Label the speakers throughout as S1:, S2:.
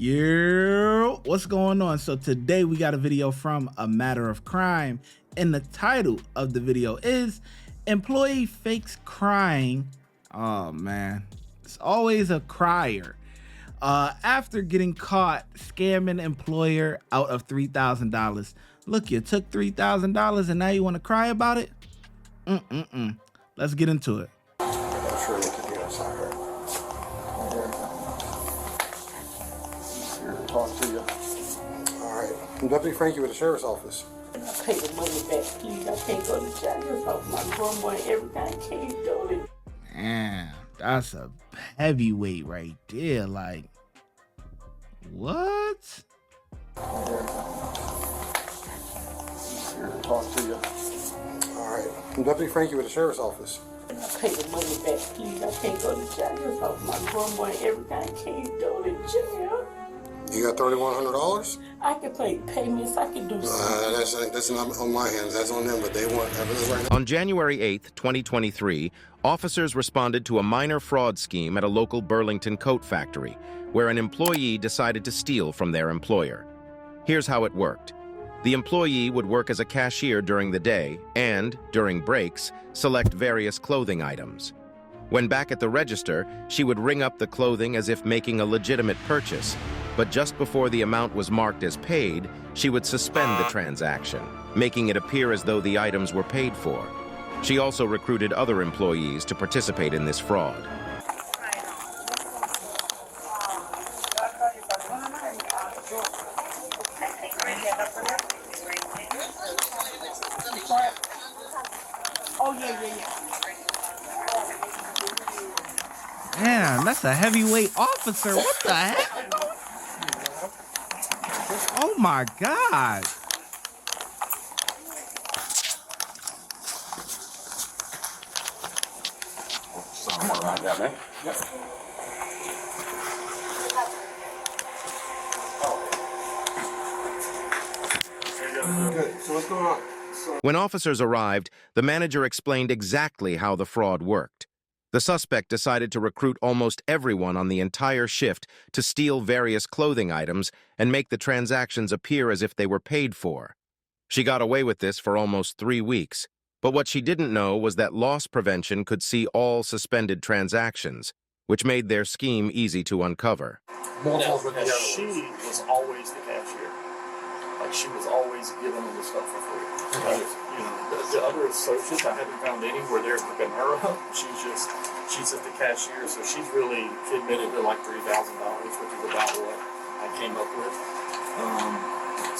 S1: Yeah, what's going on? So today we got a video from AMatterOfCrime, and the title of the video is Employee Fakes Crying. Oh man, it's always a crier. After getting caught scamming employer out of $3,000. Look, you took $3,000 and now you want to cry about it? Let's get into it.
S2: I'm sure you could be outside here. Here to talk to you. All right. I'm Deputy Frankie with the Sheriff's Office.
S3: I pay the money back, please. I can't go to Sheriff's Office. My grandma and everything, I can't do it.
S1: Man, that's a heavyweight right there. Like, what?
S2: Here to talk to you. All right. I'm Deputy Frankie with the Sheriff's Office.
S3: I pay the money back, please. I can't go to Sheriff's Office. My grandma and everything, I can't do it, jail.
S2: You got $3,100?
S3: I can pay payments. I can do something.
S2: That's not on my hands. That's on them, but they want everything right now.
S4: On January 8th, 2023, officers responded to a minor fraud scheme at a local Burlington Coat Factory, where an employee decided to steal from their employer. Here's how it worked. The employee would work as a cashier during the day and, during breaks, select various clothing items. When back at the register, she would ring up the clothing as if making a legitimate purchase, but just before the amount was marked as paid, she would suspend the transaction, making it appear as though the items were paid for. She also recruited other employees to participate in this fraud.
S3: Oh, yeah.
S1: Man, that's a heavyweight officer. What the heck? Oh my God.
S2: Somewhere around that, man. Yep. Good. So what's going on?
S4: When officers arrived, the manager explained exactly how the fraud worked. The suspect decided to recruit almost everyone on the entire shift to steal various clothing items and make the transactions appear as if they were paid for. She got away with this for almost 3 weeks, but what she didn't know was that loss prevention could see all suspended transactions, which made their scheme easy to uncover.
S5: She was always the cashier. Like, she was always giving them the stuff for free. Like, you know, the other associates, I haven't found any where they're hooking her up. She's just the cashier, so she admitted to like $3,000, which is about what I came up with.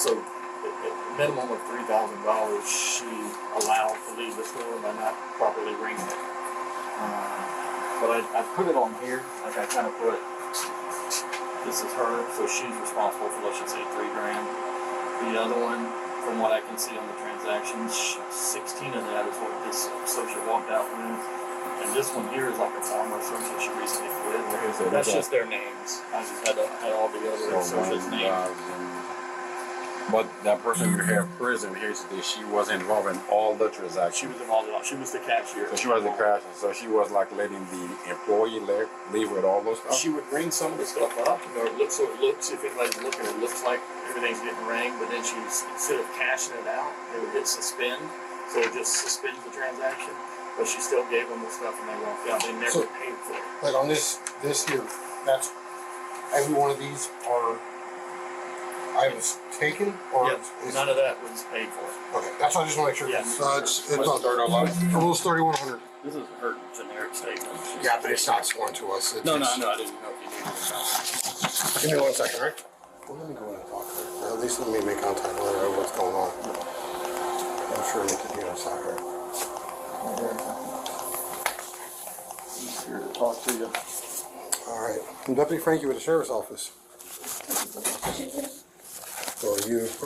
S5: So a minimum of $3,000 she allowed to leave the store by not properly ringing it. But I put it on here, like I kind of put, this is her, so she's responsible for, let's just say, $3,000. The other one, from what I can see on the transactions, 16 of that is what this associate walked out with. And this one here is like a former associate she recently quit. So that's just their names. I just had all the other associates' names.
S6: But that person you have prison here today, she was involved in all the transactions.
S5: She was involved in all. She was the cashier.
S6: So she was the cashier. So she was like letting the employee leave with all those stuff.
S5: She would ring some of the stuff up, or it looks, if anybody's looking, it looks like everything's getting rang, but then instead of cashing it out, they would hit suspend, so it just suspends the transaction. But she still gave them the stuff and they walked out. They never paid for it.
S2: Like on this here, that's every one of these are items taken, or
S5: none of that was paid for.
S2: Okay, that's what I just want to make sure.
S5: Yeah.
S2: It's almost 3,100.
S5: This is her generic statement.
S2: Yeah, but it's not sworn to us.
S5: No, I didn't know if you needed it.
S2: Give me 1 second, all right? Well, let me go in and talk to her. At least let me make contact with her. What's going on? I'm sure we could be outside here. Here to talk to you. All right. I'm Deputy Frankie with the Sheriff's Office. Well,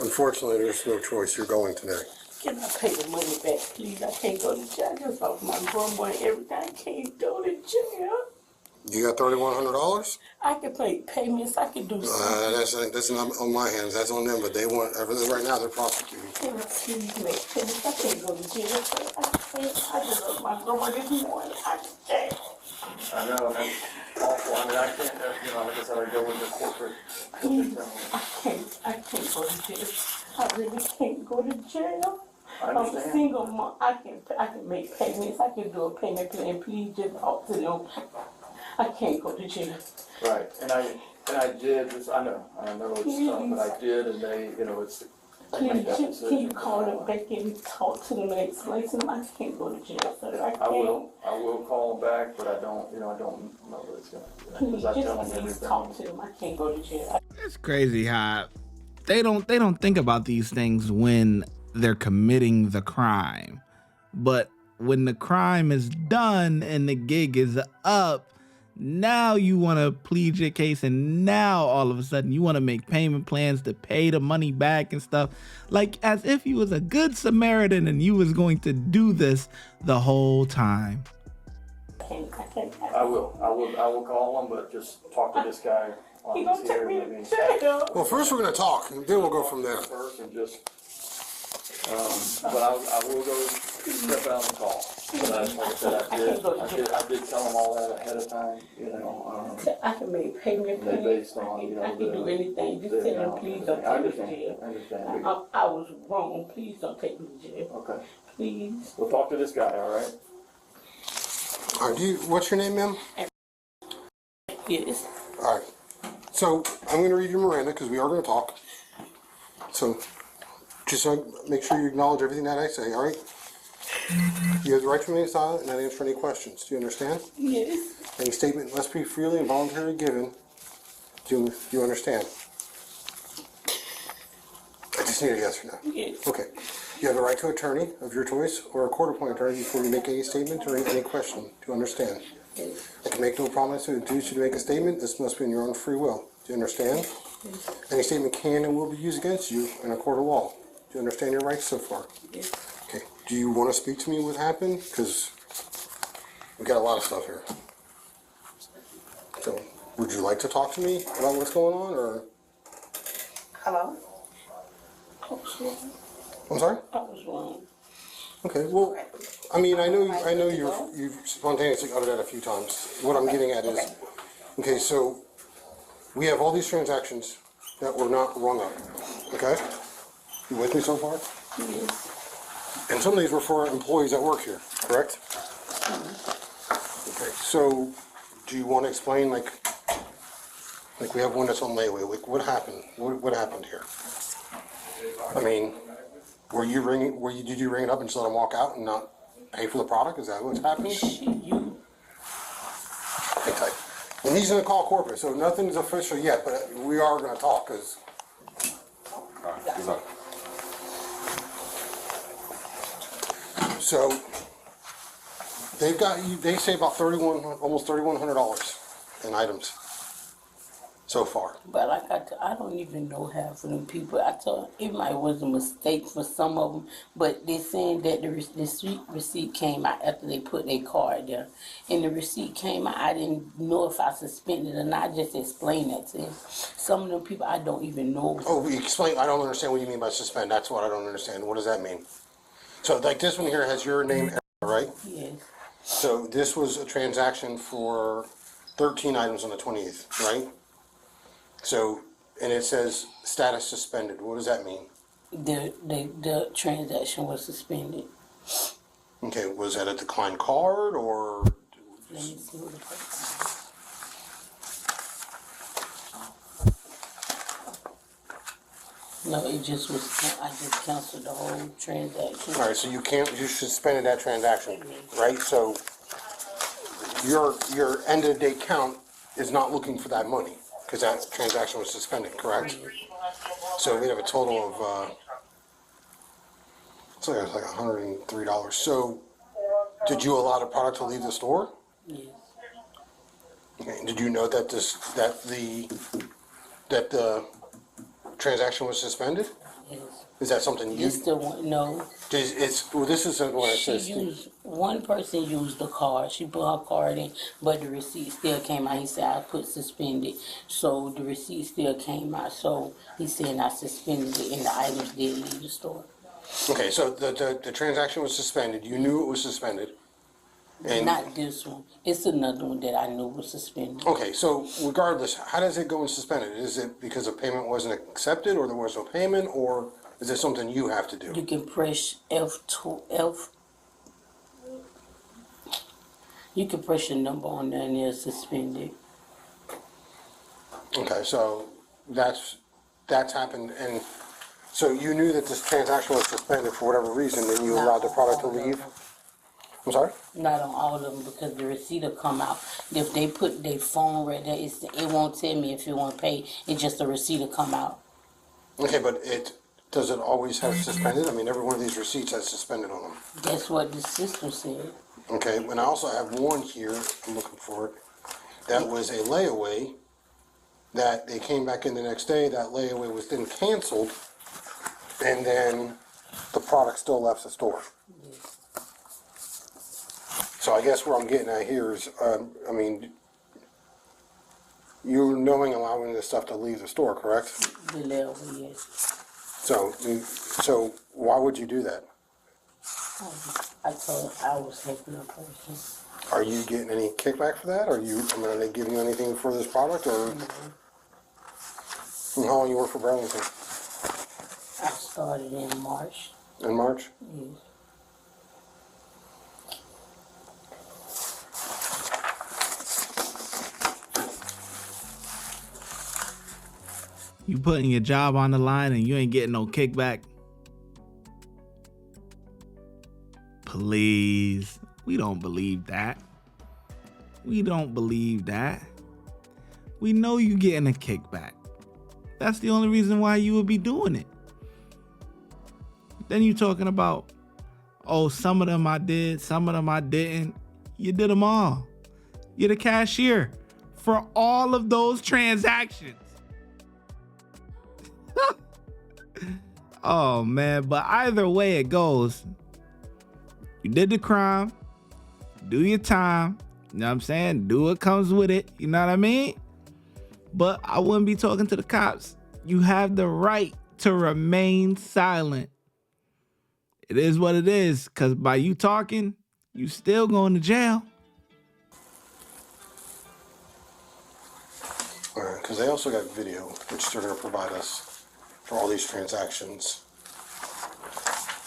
S2: unfortunately, there's no choice. You're going today.
S3: Can I pay the money back, please? I can't go to Sheriff's Office. My grandma and everything, I can't do it, jail.
S2: You got $3,100?
S3: I can pay payments. I can do something.
S2: That's not on my hands. That's on them. But they want everything right now. They're prosecuting.
S3: Can I please make payments? I can't go to jail. I just love my grandma this morning. I can't.
S5: I know, man. awful. I mean, I can't, like I said, I go into corporate.
S3: Please, I can't go to jail. I really can't go to jail.
S5: I
S3: I'm a
S5: understand.
S3: single mom. I can make payments. I can do a payment plan. Please just talk to them. I can't go to jail.
S5: Right, and I did, I know it's tough, but I did, and they, it's.
S3: Please, can you call them back and talk to them and explain to them I can't go to jail, sir? I
S5: will call them back, but I don't know what it's gonna do.
S3: Please, just talk to them. I can't go to jail.
S1: It's crazy how they don't think about these things when they're committing the crime. But when the crime is done and the gig is up, now you want to plead your case, and now all of a sudden you want to make payment plans to pay the money back and stuff, like as if you was a good Samaritan and you was going to do this the whole time.
S5: I will call them, but just talk to this guy.
S3: He gonna take me to jail.
S2: Well, first we're going to talk, and then we'll go from there.
S5: First and just, but I will go step out and call. But like I said, I did tell them all that ahead of time,
S3: I can make payment
S5: They
S3: plans.
S5: based on,
S3: I can do anything. Just tell them, please don't
S5: I
S3: take me to
S5: understand.
S3: jail.
S5: I understand.
S3: I was wrong. Please don't take me to jail.
S5: Okay.
S3: Please.
S5: We'll talk to this guy, all right?
S2: All right, what's your name, ma'am?
S3: Yes.
S2: All right. So I'm going to read you Miranda because we are going to talk. So just make sure you acknowledge everything that I say, all right? You have the right to remain silent and not answer any questions. Do you understand?
S3: Yes.
S2: Any statement must be freely and voluntarily given. Do you understand? I just need a yes or no.
S3: Yes.
S2: Okay. You have the right to an attorney of your choice or a court-appointed attorney before you make any statement or any question. Do you understand?
S3: Yes.
S2: I can make no promise to induce you to make a statement. This must be in your own free will. Do you understand?
S3: Yes.
S2: Any statement can and will be used against you in a court of law. Do you understand your rights so far?
S3: Yes.
S2: Okay. Do you want to speak to me what happened? Because we got a lot of stuff here. So, would you like to talk to me about what's going on, or?
S3: Hello? I was wrong.
S2: I'm sorry?
S3: I was wrong.
S2: Okay. Well, I mean, I know you've spontaneously uttered that a few times. What I'm getting at is, okay, so we have all these transactions that were not rung up. Okay? You with me so far?
S3: Yes.
S2: And some of these were for employees that work here, correct? Okay, so do you want to explain, like we have one that's on layaway, like what happened? What happened here? I mean, did you ring it up and just let them walk out and not pay for the product? Is that what's happening?
S3: You.
S2: Hang tight. And he's going to call corporate, so nothing's official yet, but we are going to talk, because... So, they've got you, they say about almost $3,100 in items so far.
S3: But like I don't even know half of them people. I thought it might was a mistake for some of them, but they're saying that the receipt came out after they put their card there. And the receipt came out, I didn't know if I suspended it or not. I just explained that to them. Some of them people I don't even know.
S2: Oh, explain, I don't understand what you mean by suspend. That's what I don't understand. What does that mean? So, like this one here has your name, right?
S3: Yes.
S2: So, this was a transaction for 13 items on the 28th, right? So, and it says status suspended. What does that mean?
S3: The transaction was suspended.
S2: Okay, was that a declined card or?
S3: Let me see what it was. No, it just was. I just canceled the whole transaction.
S2: All right, so you suspended that transaction, right? So your end of the day count is not looking for that money because that transaction was suspended, correct? So we have a total of it's like $103. So did you allow the product to leave the store?
S3: Yes.
S2: Okay. Did you know that the transaction was suspended?
S3: Yes.
S2: Is that something you?
S3: They still want no.
S2: Well, this is what it says.
S3: One person used the card. She put her card in, but the receipt still came out. He said I put suspended, so the receipt still came out. So he said I suspended it, and the items did leave the store.
S2: Okay, so the transaction was suspended. You knew it was suspended. And
S3: Not this one. It's another one that I knew was suspended.
S2: okay, so regardless, how does it go and suspended? Is it because a payment wasn't accepted, or there was no payment, or is it something you have to do?
S3: You can press F2F. You can press your number on there and it'll suspend it.
S2: Okay, so that's happened, and so you knew that this transaction was suspended for whatever reason, and you allowed the product to leave? I'm sorry?
S3: Not on all of them because the receipt will come out. If they put their phone right there, it won't tell me if you want to pay. It's just the receipt will come out.
S2: Okay, but does it always have suspended? I mean, every one of these receipts has suspended on them.
S3: That's what the system said.
S2: Okay, and I also have one here, I'm looking for it, that was a layaway, that they came back in the next day, that layaway was then canceled, and then the product still left the store. So I guess where I'm getting at here is, I mean, you're knowing allowing this stuff to leave the store, correct?
S3: The layaway, yes.
S2: So why would you do that?
S3: I told her I was helping a person.
S2: Are you getting any kickback for that? Are they giving you anything for this product, or? And how long you work for Burlington?
S3: I started in March.
S2: In March?
S3: Yes.
S1: You putting your job on the line and you ain't getting no kickback? Please. We don't believe that. We don't believe that. We know you getting a kickback. That's the only reason why you would be doing it. Then you talking about, oh, some of them I did, some of them I didn't. You did them all. You're the cashier for all of those transactions. Oh man, but either way it goes, you did the crime, do your time, you know what I'm saying? Do what comes with it, you know what I mean? But I wouldn't be talking to the cops. You have the right to remain silent. It is what it is, because by you talking, you still going to jail.
S2: All right, because they also got video, which they're going to provide us for all these transactions.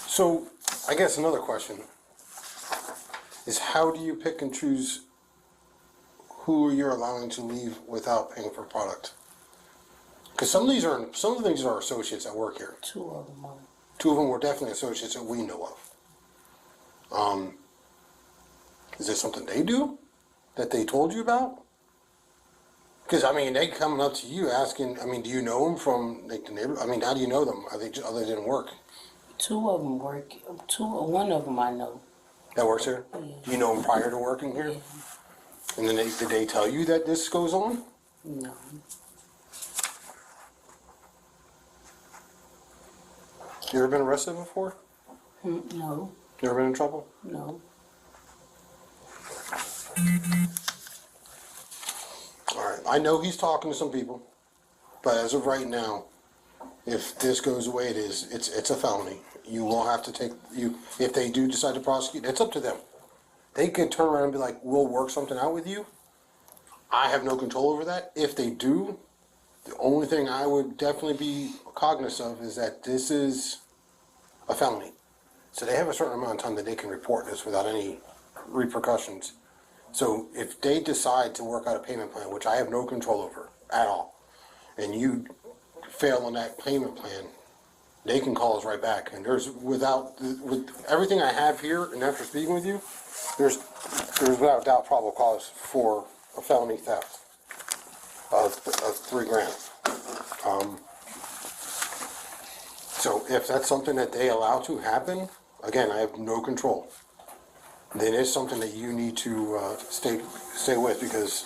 S2: So, I guess another question is, how do you pick and choose who you're allowing to leave without paying for product? Because some of these are associates that work here.
S3: Two of them are.
S2: Two of them were definitely associates that we know of. Is this something they do that they told you about? Because, I mean, they coming up to you asking, I mean, do you know them from like the neighborhood? I mean, how do you know them? Are they didn't work?
S3: Two of them work. One of them I know.
S2: That works here?
S3: Yeah.
S2: Do you know them prior to working here?
S3: Yeah.
S2: And then did they tell you that this goes on?
S3: No.
S2: You ever been arrested before?
S3: No.
S2: You ever been in trouble?
S3: No.
S2: Alright, I know he's talking to some people, but as of right now, if this goes the way it is, it's a felony. You will have to take, if they do decide to prosecute, it's up to them. They could turn around and be like, we'll work something out with you. I have no control over that. If they do, the only thing I would definitely be cognizant of is that this is a felony. So they have a certain amount of time that they can report this without any repercussions. So if they decide to work out a payment plan, which I have no control over at all, and you fail on that payment plan, they can call us right back. And with everything I have here, and after speaking with you, there's without doubt probable cause for a felony theft of $3,000. So if that's something that they allow to happen, again, I have no control. Then it's something that you need to stay with, because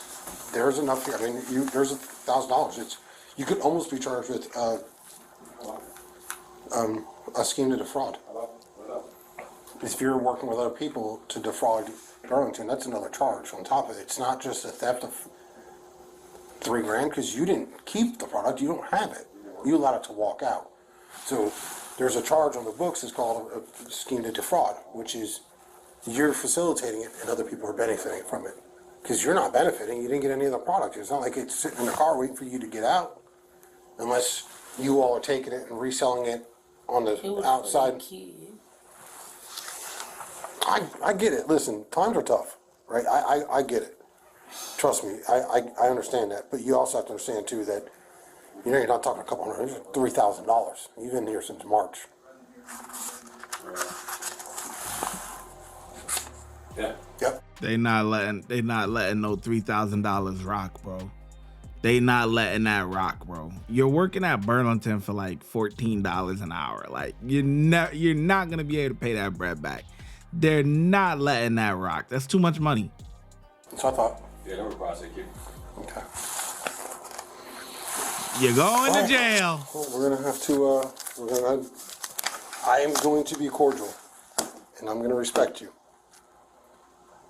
S2: there's enough here. I mean, there's $1,000. You could almost be charged with a scheme to defraud. If you're working with other people to defraud Burlington, that's another charge on top of it. It's not just a theft of $3,000 because you didn't keep the product. You don't have it. You allowed it to walk out. So there's a charge on the books. It's called a scheme to defraud, which is you're facilitating it and other people are benefiting from it. Because you're not benefiting, you didn't get any of the product. It's not like it's sitting in the car waiting for you to get out. Unless you all are taking it and reselling it on the outside. I get it. Listen, times are tough, right? I get it. Trust me, I understand that. But you also have to understand too that, you're not talking a couple hundred, it's $3,000. You've been here since March.
S6: Yeah.
S2: Yep.
S1: They not letting no $3,000 rock, bro. They not letting that rock, bro. You're working at Burlington for like $14 an hour. Like you're not gonna be able to pay that bread back. They're not letting that rock. That's too much money.
S2: So I thought.
S6: Yeah, that would prosecute you.
S2: Okay.
S1: You're going to jail.
S2: Well, we're gonna have to. I am going to be cordial, and I'm gonna respect you.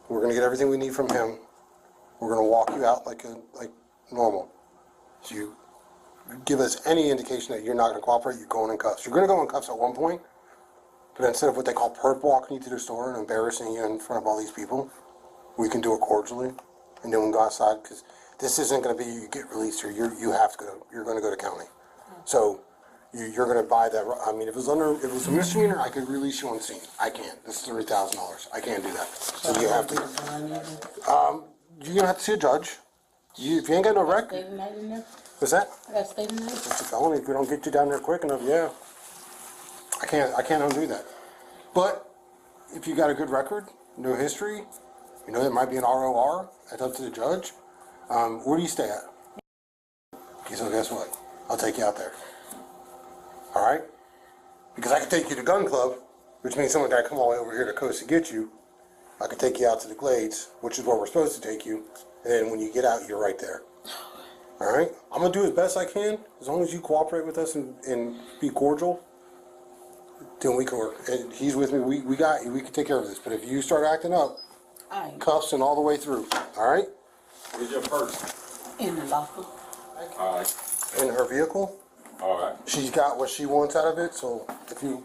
S2: We're gonna get everything we need from him. We're gonna walk you out like normal. So you give us any indication that you're not gonna cooperate, you're going in cuffs. You're gonna go in cuffs at one point, but instead of what they call perp walking you to the store and embarrassing you in front of all these people, we can do it cordially, and then we can go outside, because this isn't gonna be you get released or you're gonna go to county. So you're gonna buy that. I mean, if it was a misdemeanor, I could release you on scene. I can't. This is $3,000. I can't do that. So you have to. You're gonna have to see a judge. If you ain't got no record.
S3: Stay the night in there?
S2: What's that?
S3: I gotta stay the night?
S2: It's a felony. If we don't get you down there quick enough, yeah. I can't undo that. But if you got a good record, no history, there might be an ROR. That's up to the judge. Where do you stay at? Okay, so guess what? I'll take you out there. All right? Because I can take you to gun club, which means someone got to come all the way over here to coast to get you. I can take you out to the Glades, which is where we're supposed to take you. And then when you get out, you're right there. All right? I'm going to do as best I can. As long as you cooperate with us and be cordial, then we can work. And he's with me. We got you. We can take care of this. But if you start acting up, cuffs and all the way through. All right?
S6: Where's your purse?
S3: In the locker.
S6: All right.
S2: In her vehicle.
S6: All right.
S2: She's got what she wants out of it. So if you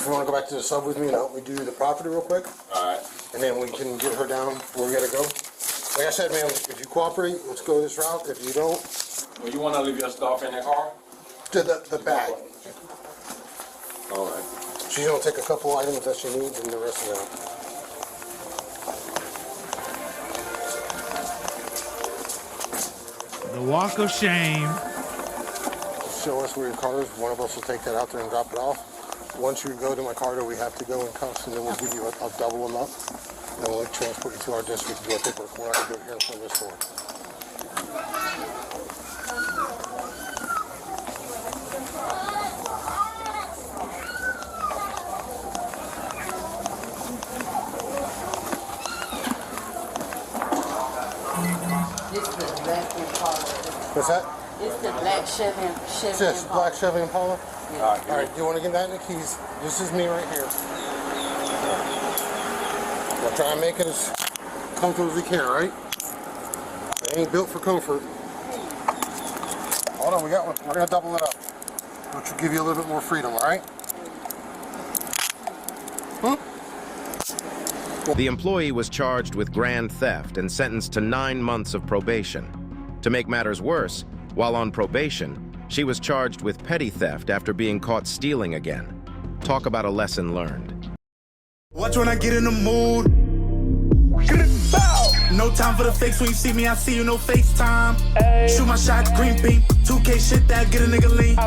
S2: want to go back to the sub with me and help me do the property real quick.
S6: All right.
S2: And then we can get her down where we got to go. Like I said, man, if you cooperate, let's go this route. If you don't,
S6: Well, you want to leave your stuff in the car?
S2: to the bag.
S6: All right.
S2: She's going to take a couple items that she needs and the rest of them.
S1: The walk of shame.
S2: Show us where your car is. One of us will take that out there and drop it off. Once you go to my car, we have to go in cuffs, and then we'll give you I'll double them up. Then we'll transport you to our district to do our paperwork. We're not going to do it here in front of this store.
S3: This is the black Impala.
S2: What's that?
S3: It's the black Chevy
S2: Yes,
S3: Impala.
S2: black Chevy Impala.
S3: Yeah.
S2: All right, you want to get that in the keys? This is me right here. We'll try and make it as comfortable as we can, right? It ain't built for comfort. Hold on, we got one. We're gonna double it up, which will give you a little bit more freedom, all right?
S4: The employee was charged with grand theft and sentenced to 9 months of probation. To make matters worse, while on probation, she was charged with petty theft after being caught stealing again. Talk about a lesson learned.
S7: Watch when I get in the mood. No time for the fakes. When you see me, I see you, no FaceTime. Shoot my shot, green beam. 2K shit that get a nigga lean.